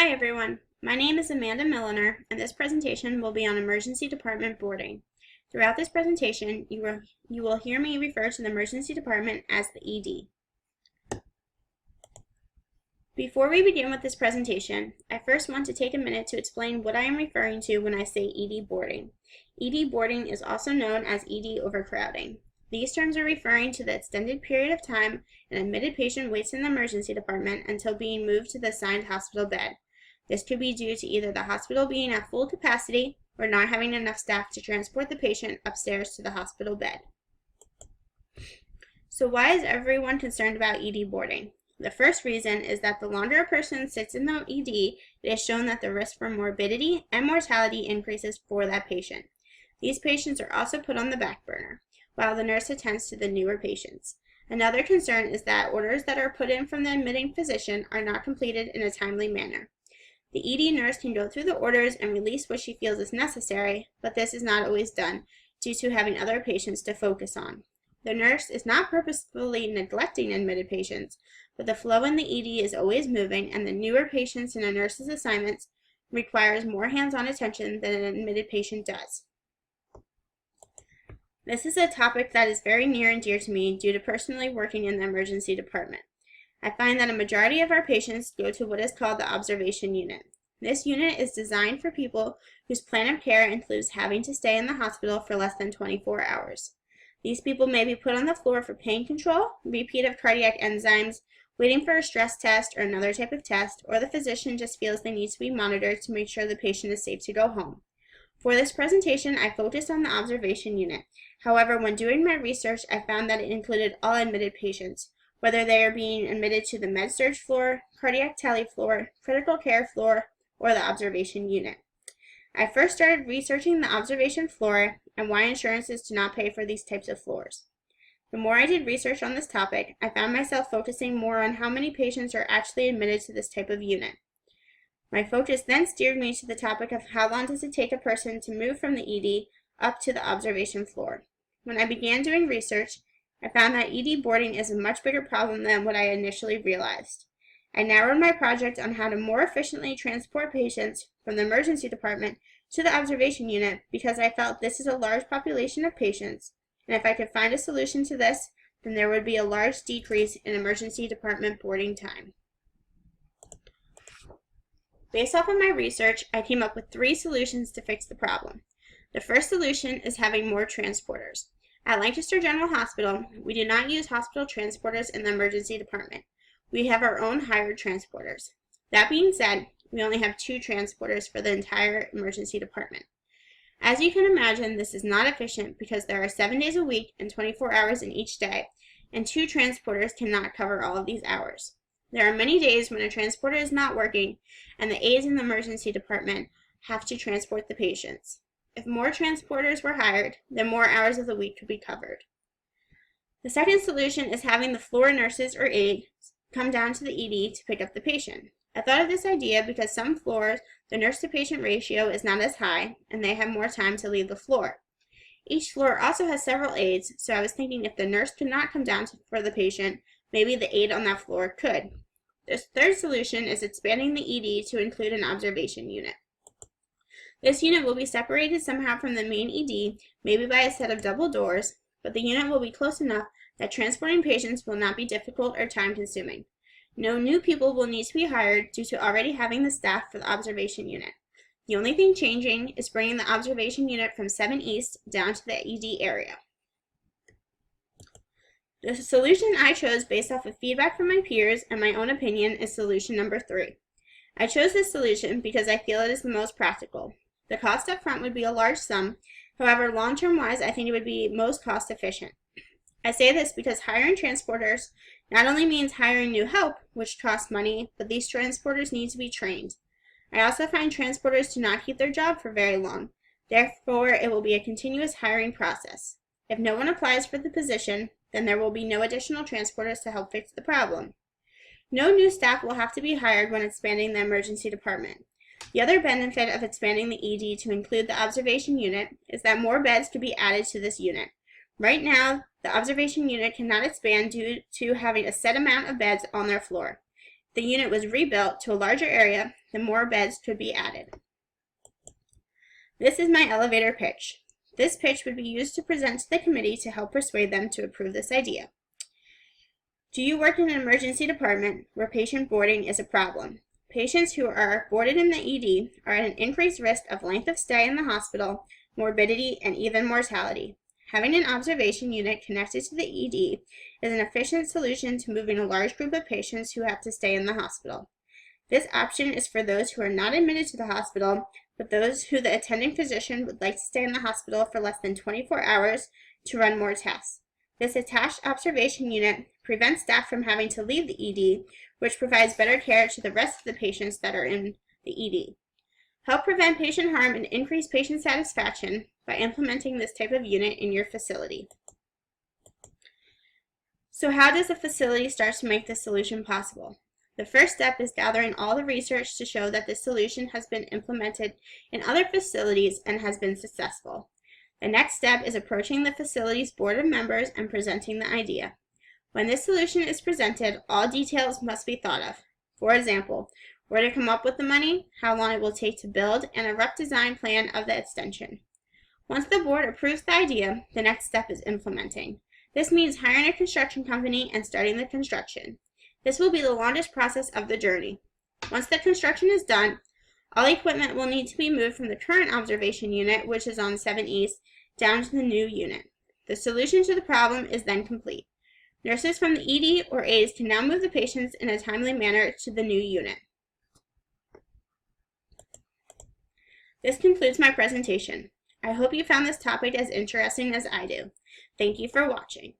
Hi everyone, my name is Amanda Milliner, and this presentation will be on emergency department boarding. Throughout this presentation, you will hear me refer to the emergency department as the ED. Before we begin with this presentation, I first want to take a minute to explain what I am referring to when I say ED boarding. ED boarding is also known as ED overcrowding. These terms are referring to the extended period of time an admitted patient waits in the emergency department until being moved to the assigned hospital bed. This could be due to either the hospital being at full capacity or not having enough staff to transport the patient upstairs to the hospital bed. So why is everyone concerned about ED boarding? The first reason is that the longer a person sits in the ED, it is shown that the risk for morbidity and mortality increases for that patient. These patients are also put on the back burner, while the nurse attends to the newer patients. Another concern is that orders that are put in from the admitting physician are not completed in a timely manner. The ED nurse can go through the orders and release what she feels is necessary, but this is not always done due to having other patients to focus on. The nurse is not purposefully neglecting admitted patients, but the flow in the ED is always moving, and the newer patients in a nurse's assignments requires more hands-on attention than an admitted patient does. This is a topic that is very near and dear to me due to personally working in the emergency department. I find that a majority of our patients go to what is called the observation unit. This unit is designed for people whose plan of care includes having to stay in the hospital for less than 24 hours. These people may be put on the floor for pain control, repeat of cardiac enzymes, waiting for a stress test or another type of test, or the physician just feels they need to be monitored to make sure the patient is safe to go home. For this presentation, I focused on the observation unit. However, when doing my research, I found that it included all admitted patients, whether they are being admitted to the med-surg floor, cardiac tele floor, critical care floor, or the observation unit. I first started researching the observation floor and why insurances do not pay for these types of floors. The more I did research on this topic, I found myself focusing more on how many patients are actually admitted to this type of unit. My focus then steered me to the topic of how long does it take a person to move from the ED up to the observation floor. When I began doing research, I found that ED boarding is a much bigger problem than what I initially realized. I narrowed my project on how to more efficiently transport patients from the emergency department to the observation unit because I felt this is a large population of patients, and if I could find a solution to this, then there would be a large decrease in emergency department boarding time. Based off of my research, I came up with 3 solutions to fix the problem. The first solution is having more transporters. At Lancaster General Hospital, we do not use hospital transporters in the emergency department. We have our own hired transporters. That being said, we only have 2 transporters for the entire emergency department. As you can imagine, this is not efficient because there are 7 days a week and 24 hours in each day, and 2 transporters cannot cover all of these hours. There are many days when a transporter is not working, and the aides in the emergency department have to transport the patients. If more transporters were hired, then more hours of the week could be covered. The second solution is having the floor nurses or aides come down to the ED to pick up the patient. I thought of this idea because some floors, the nurse-to-patient ratio is not as high, and they have more time to leave the floor. Each floor also has several aides, so I was thinking if the nurse could not come down for the patient, maybe the aide on that floor could. The third solution is expanding the ED to include an observation unit. This unit will be separated somehow from the main ED, maybe by a set of double doors, but the unit will be close enough that transporting patients will not be difficult or time-consuming. No new people will need to be hired due to already having the staff for the observation unit. The only thing changing is bringing the observation unit from 7 East down to the ED area. The solution I chose based off of feedback from my peers and my own opinion is solution number 3. I chose this solution because I feel it is the most practical. The cost up front would be a large sum, however, long-term wise, I think it would be most cost efficient. I say this because hiring transporters not only means hiring new help, which costs money, but these transporters need to be trained. I also find transporters do not keep their job for very long. Therefore, it will be a continuous hiring process. If no one applies for the position, then there will be no additional transporters to help fix the problem. No new staff will have to be hired when expanding the emergency department. The other benefit of expanding the ED to include the observation unit is that more beds could be added to this unit. Right now, the observation unit cannot expand due to having a set amount of beds on their floor. the unit was rebuilt to a larger area, then more beds could be added. This is my elevator pitch. This pitch would be used to present to the committee to help persuade them to approve this idea. Do you work in an emergency department where patient boarding is a problem? Patients who are boarded in the ED are at an increased risk of length of stay in the hospital, morbidity, and even mortality. Having an observation unit connected to the ED is an efficient solution to moving a large group of patients who have to stay in the hospital. This option is for those who are not admitted to the hospital, but those who the attending physician would like to stay in the hospital for less than 24 hours to run more tests. This attached observation unit prevents staff from having to leave the ED, which provides better care to the rest of the patients that are in the ED. Help prevent patient harm and increase patient satisfaction by implementing this type of unit in your facility. So how does a facility start to make this solution possible? The first step is gathering all the research to show that this solution has been implemented in other facilities and has been successful. The next step is approaching the facility's board of members and presenting the idea. When this solution is presented, all details must be thought of. For example, where to come up with the money, how long it will take to build, and a rough design plan of the extension. Once the board approves the idea, the next step is implementing. This means hiring a construction company and starting the construction. This will be the longest process of the journey. Once the construction is done, all equipment will need to be moved from the current observation unit, which is on 7 East, down to the new unit. The solution to the problem is then complete. Nurses from the ED or aides can now move the patients in a timely manner to the new unit. This concludes my presentation. I hope you found this topic as interesting as I do. Thank you for watching.